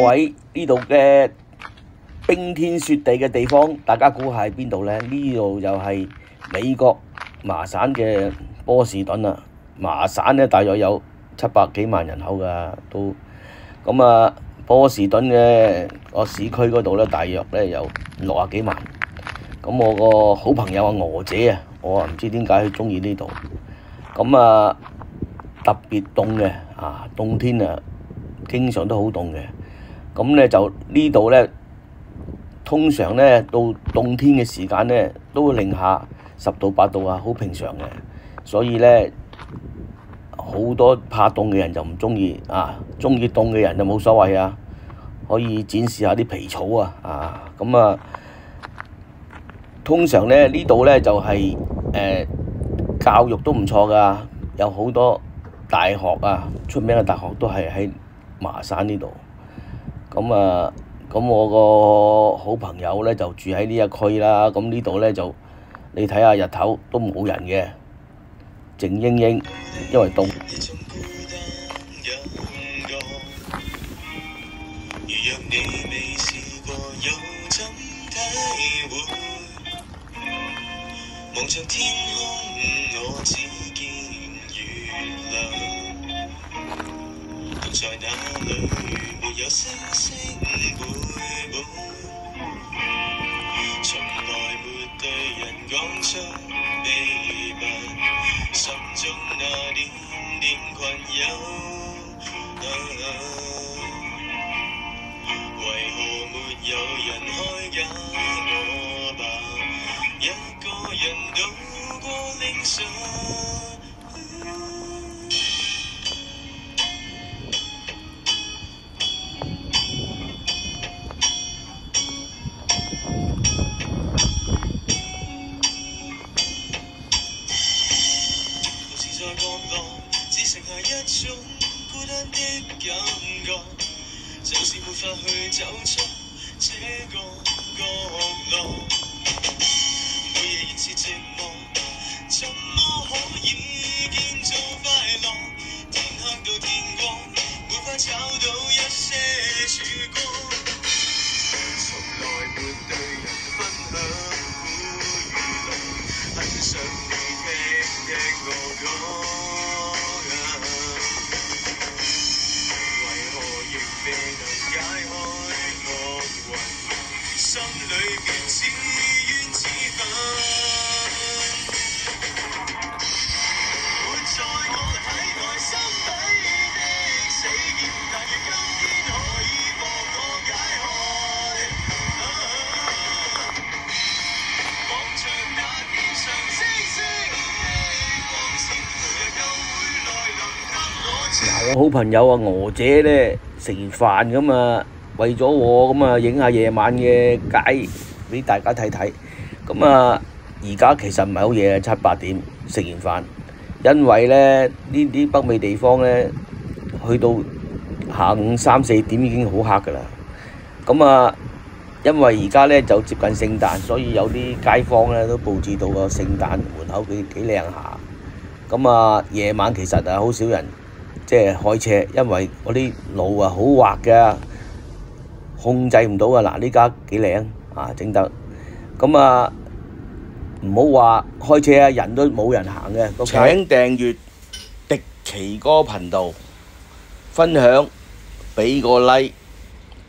位，呢度嘅冰天雪地嘅地方，大家估下係邊度呢？呢度就係美國麻省嘅波士頓啦。麻省咧大約有700幾萬人口㗎，都咁啊。波士頓嘅個市區嗰度咧，大約咧有60幾萬。咁我個好朋友娥姐啊，我唔知點解佢中意呢度。咁啊，特別凍嘅啊，冬天啊，經常都好凍嘅。咁咧就呢度咧，通常咧到冬天嘅時間咧，都會零下10度8度啊，好平常嘅。所以咧，好多怕凍嘅人就唔中意啊，中意凍嘅人就冇所謂啊，可以展示下啲皮草啊，咁啊，通常咧呢度咧就係教育都唔錯㗎，有好多大學啊，出名嘅大學都係喺麻省呢度。咁啊，咁我個好朋友咧就住喺呢一區啦。咁呢度咧就你睇下日頭都冇人嘅，靜英英，因為凍。望着天空，我只見月亮，獨在那裏，沒有星星陪伴，從來沒對人講出秘密，心中那點點困擾，為何沒有人開解我吧？一個人渡過凌晨。獨自在角落，只剩下一種孤單的感覺，就是沒法去走出這個角落。是寂寞，怎麼可以建造快樂？天黑到天光，沒法找到一些曙光。從來沒對人分享苦與樂，很想你聽我講。為何亦未能解開惡運？心裏面似怨似恨。嗱，我好朋友娥姐咧食完飯咁啊，為咗我咁啊影下夜晚嘅街俾大家睇睇。咁啊，而家其實唔係好夜，7、8點食完飯，因為咧呢啲北美地方咧，去到下午3、4點已經好黑㗎啦。咁啊，因為而家咧就接近聖誕，所以有啲街坊咧都佈置到個聖誕門口幾靚下。咁啊，夜晚其實啊好少人即係開車，因為嗰啲路啊好滑嘅，控制唔到啊。嗱，呢家幾靚啊，整得咁啊，唔好話開車啊，人都冇人行嘅。請訂閱迪奇哥頻道，分享俾個 like，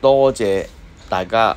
多謝大家。